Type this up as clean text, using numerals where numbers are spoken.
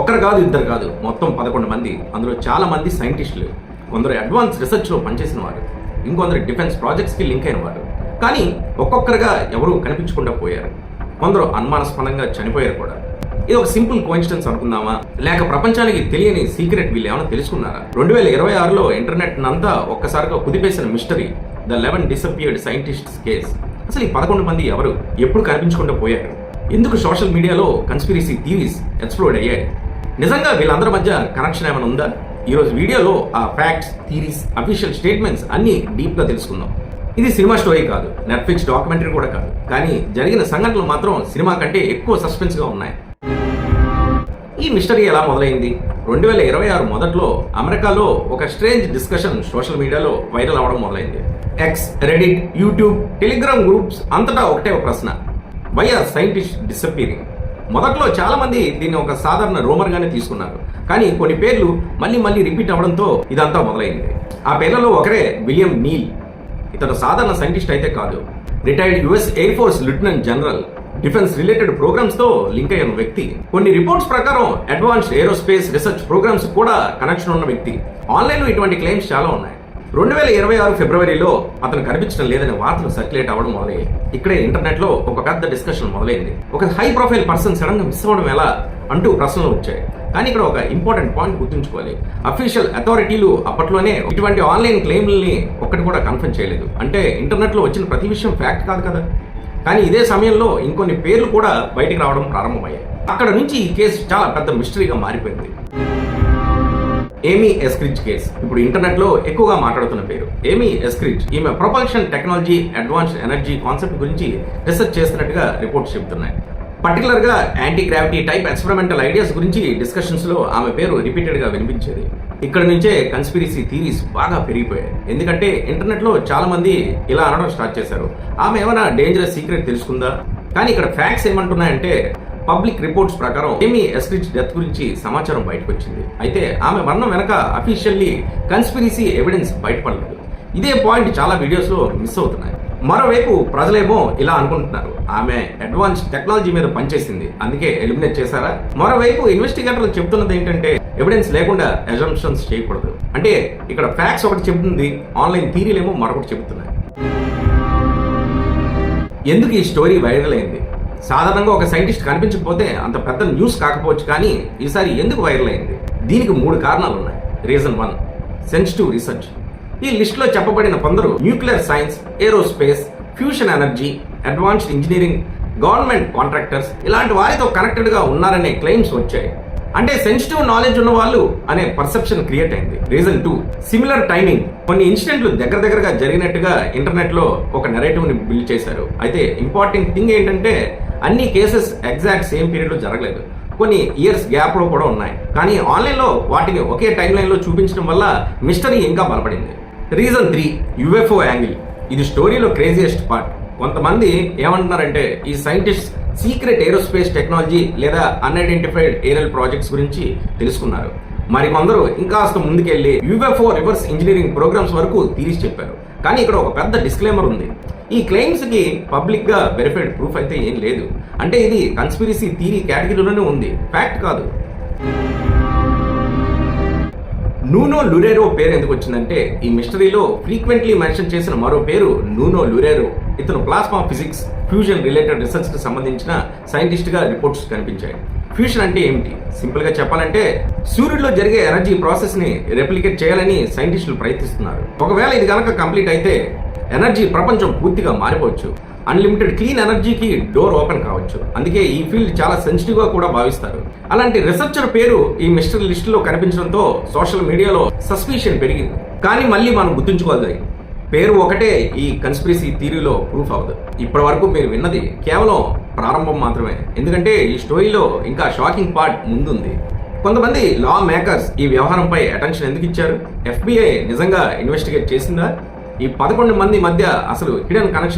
ఒక్కరు కాదు, ఇద్దరు కాదు, మొత్తం 11 మంది. అందులో చాలా మంది సైంటిస్టులు, కొందరు అడ్వాన్స్ రీసెర్చ్లో పనిచేసిన వారు, ఇంకొందరు డిఫెన్స్ ప్రాజెక్ట్స్కి లింక్ అయిన వారు. కానీ ఒక్కొక్కరుగా ఎవరూ కనిపించకుండా పోయారు. కొందరు అనుమానాస్పదంగా చనిపోయారు కూడా. ఇది ఒక సింపుల్ కోఇన్సిడెన్స్ అనుకుందామా, లేక ప్రపంచానికి తెలియని సీక్రెట్ వీళ్ళు ఏమైనా తెలుసుకున్నారా? 2026లో ఇంటర్నెట్ నంతా ఒక్కసారిగా కుదిపేసిన mystery, the 11 disappeared scientists case. అసలు ఈ 11 మంది ఎవరు, ఎప్పుడు కనిపించకుండా పోయారు, ఎందుకు సోషల్ మీడియాలో కన్స్పిరసీ థియరీస్ ఎక్స్ప్లోడ్ అయ్యాయి, నిజంగా వీళ్ళందరి మధ్య కనెక్షన్ ఏమైనా ఉందా? ఈరోజు వీడియోలో ఆ ఫ్యాక్ట్స్, థియరీస్, అఫీషియల్ స్టేట్మెంట్స్ అన్నీ డీప్గా తెలుసుకుందాం. ఇది సినిమా స్టోరీ కాదు, నెట్ఫ్లిక్స్ డాక్యుమెంటరీ కూడా కాదు, కానీ జరిగిన సంఘటనలు మాత్రం సినిమా కంటే ఎక్కువ సస్పెన్స్గా ఉన్నాయి. ఈ మిస్టరీ ఎలా మొదలైంది? 2026 మొదట్లో అమెరికాలో ఒక స్ట్రేంజ్ డిస్కషన్ సోషల్ మీడియాలో వైరల్ అవడం మొదలైంది. X, Reddit, YouTube, Telegram groups అంతటా ఒకటే ఒక ప్రశ్న: వై ఆర్ సైంటిస్ట్ డిసపియరింగ్? మొదట్లో చాలా మంది దీన్ని ఒక సాధారణ రూమర్ గానే తీసుకున్నారు, కానీ కొన్ని పేర్లు మళ్ళీ రిపీట్ అవడంతో ఇదంతా మొదలైంది. ఆ పేర్లలో ఒకరే విలియం నీల్. ఇతను సాధారణ సైంటిస్ట్ అయితే కాదు, retired US air force lieutenant general, defence related programmes తో లింక్ అయిన వ్యక్తి. కొన్ని రిపోర్ట్స్ ప్రకారం అడ్వాన్స్డ్ ఏరోస్పేస్ రీసెర్చ్ ప్రోగ్రామ్స్ కూడా కనెక్షన్ ఉన్న వ్యక్తి. ఆన్లైన్ లో ఇటువంటి క్లెయిమ్స్ చాలా ఉన్నాయి. 2026 ఫిబ్రవరిలో అతను కనిపించడం లేదనే వార్తలు సర్క్యులేట్ అవ్వడం మొదలయ్యాయి. ఇక్కడే ఇంటర్నెట్ లో ఒక పెద్ద డిస్కషన్ మొదలైంది. ఒక హై ప్రొఫైల్ పర్సన్ సడన్ గా మిస్ అవ్వడం ఎలా అంటూ ప్రశ్నలు వచ్చాయి. కానీ ఇక్కడ ఒక ఇంపార్టెంట్ పాయింట్ గుర్తుంచుకోవాలి. అఫీషియల్ అథారిటీలు అప్పట్లోనే ఇటువంటి ఆన్లైన్ క్లెయిమ్లని ఒక్కటి కూడా కన్ఫర్మ్ చేయలేదు. అంటే ఇంటర్నెట్ లో వచ్చిన ప్రతి విషయం ఫ్యాక్ట్ కాదు కదా. కానీ ఇదే సమయంలో ఇంకొన్ని పేర్లు కూడా బయటికి రావడం ప్రారంభమయ్యాయి. అక్కడ నుంచి ఈ కేసు చాలా పెద్ద మిస్టరీగా మారిపోయింది. ఏమీ ఎస్క్రిడ్జ్ కేసు ఇప్పుడు ఇంటర్నెట్ లో ఎక్కువగా మాట్లాడుతున్న పేరు. ఏమీ ఎస్క్రిడ్జ్ ఈమె propulsion technology, advanced energy concept గురించి రీసెర్చ్ చేస్తున్నట్టుగా రిపోర్ట్స్ చెబుతున్నాయి. పర్టికులర్ గా anti gravity type experimental ideas గురించి డిస్కషన్స్ లో ఆమె పేరు రిపీటెడ్ గా వినిపించేది. ఇక్కడ నుంచే కన్స్పిరసీ థియరీస్ బాగా పెరిగిపోయాయి. ఎందుకంటే ఇంటర్నెట్ లో చాలా మంది ఇలా అనడం స్టార్ట్ చేశారు: ఆమె ఏమైనా డేంజరస్ సీక్రెట్ తెలుసుకుందా? కానీ ఇక్కడ ఫ్యాక్ట్స్ ఏమంటున్నాయంటే, పబ్లిక్ రిపోర్ట్స్ ప్రకారం ఏమీ ఎస్క్రిడ్జ్ డెత్ గురించి సమాచారం బయటకు వచ్చింది. అయితే ఆమె మరణం వెనక అఫీషియల్లీ కన్స్పిరసీ ఎవిడెన్స్ బయటపడలేదు. ఇదే పాయింట్ చాలా వీడియోస్ లో మిస్ అవుతున్నాయి. మరోవైపు ప్రజలేమో ఇలా అనుకుంటున్నారు: ఆమె అడ్వాన్స్ టెక్నాలజీ మీద పనిచేసింది, అందుకే ఎలిమినేట్ చేశారా? మరోవైపు ఇన్వెస్టిగేటర్లు చెబుతున్నది ఏంటంటే, ఎవిడెన్స్ లేకుండా అజంప్షన్స్ చేయకూడదు. అంటే ఇక్కడ ఫ్యాక్ట్స్ ఒకటి చెబుతుంది, ఆన్లైన్ థియరీలేమో మరొకటి చెబుతున్నాయి. ఎందుకు ఈ స్టోరీ వైరల్ అయింది? సాధారణంగా ఒక సైంటిస్ట్ కనిపించకపోతే అంత పెద్ద న్యూస్ కాకపోవచ్చు, కానీ ఈసారి ఎందుకు వైరల్ అయింది? దీనికి 3 కారణాలు ఉన్నాయి. Reason 1, sensitive research. ఈ లిస్ట్ లో చెప్పబడిన కొందరు nuclear science, aerospace, fusion energy, advanced engineering, government contractors ఇలాంటి వారితో కనెక్టెడ్ గా ఉన్నారనే క్లెయిమ్స్ వచ్చాయి. అంటే సెన్సిటివ్ నాలెడ్జ్ ఉన్న వాళ్ళు అనే పర్సెప్షన్ క్రియేట్ అయింది. Reason 2, similar timing. కొన్ని ఇన్సిడెంట్లు దగ్గరగా జరిగినట్టుగా ఇంటర్నెట్ లో ఒక నెరేటివ్ ని బిల్డ్ చేశారు. అయితే ఇంపార్టెంట్ థింగ్ ఏంటంటే, అన్ని కేసెస్ ఎగ్జాక్ట్ సేమ్ పీరియడ్ లో జరగలేదు, కొన్ని ఇయర్స్ గ్యాప్ లో కూడా ఉన్నాయి. కానీ ఆన్లైన్ లో వాటిని ఒకే టైం లైన్ లో చూపించడం వల్ల మిస్టరీ ఇంకా బలపడింది. Reason 3, UFO angle. ఇది స్టోరీలో క్రేజియస్ట్ పార్ట్. కొంతమంది ఏమంటున్నారంటే, ఈ సైంటిస్ట్ సీక్రెట్ ఏరోస్పేస్ టెక్నాలజీ లేదా అన్ఐడెంటిఫైడ్ ఏరియల్ ప్రాజెక్ట్స్ గురించి తెలుసుకున్నారు. మరికొందరు ఇంకాస్త ముందుకెళ్లి యుఎఫ్ఓ రివర్స్ ఇంజనీరింగ్ ప్రోగ్రామ్స్ వరకు తీసి చెప్పారు. కానీ ఇక్కడ ఒక పెద్ద డిస్క్లైమర్ ఉంది: ఈ క్లెయిమ్స్ కి పబ్లిక్ గా వెరిఫైడ్ ప్రూఫ్ అయితే ఏం లేదు. అంటే ఇది కన్స్పిరసీ థియరీ కేటగిరీలోనే ఉంది, ఫ్యాక్ట్ కాదు. నూనో లురేరో పేరు ఎందుకు వచ్చిందంటే, ఈ మిస్టరీలో ఫ్రీక్వెంట్లీ మెన్షన్ చేసిన మరో పేరు నూనో లురేరో. ఇతను plasma physics, fusion related research కి సంబంధించిన సైంటిస్ట్ గా రిపోర్ట్స్ కనిపించాయి. ఫ్యూషన్ అంటే ఏమిటి? సింపుల్ గా చెప్పాలంటే, సూర్యుడిలో జరిగే ఎనర్జీ ప్రాసెస్ ని రెప్లికేట్ చేయాలని సైంటిస్టులు ప్రయత్నిస్తున్నారు. ఒకవేళ ఇది కనుక కంప్లీట్ అయితే ఎనర్జీ ప్రపంచం పూర్తిగా మారిపోవచ్చు. అన్లిమిటెడ్ క్లీన్ ఎనర్జీకి డోర్ ఓపెన్ కావచ్చు. అందుకే ఈ ఫీల్డ్ చాలా సెన్సిటివ్ గా కూడా భావిస్తారు. అలాంటి రీసెర్చర్ పేరు ఈ మిస్టరీ లిస్ట్ లో కనిపించడంతో సోషల్ మీడియాలో సస్పిషన్ పెరిగింది. కానీ మళ్ళీ మనం గుర్తుంచుకోవాలి, పేరు ఒకటే ఈ కన్స్పిరసీ థియరీలో ప్రూఫ్ అవ్వదు. ఇప్పటి వరకు మీరు విన్నది కేవలం ప్రారంభం మాత్రమే. ఎందుకంటే ఈ స్టోరీలో ఇంకా షాకింగ్ పార్ట్ ముందుంది. కొంతమంది లా మేకర్స్ ఈ వ్యవహారంపై అటెన్షన్ ఎందుకు ఇచ్చారు? FBI నిజంగా ఇన్వెస్టిగేట్ చేసిందా? ఈ 11 మంది మధ్య అసలు హిడెన్ కనెక్షన్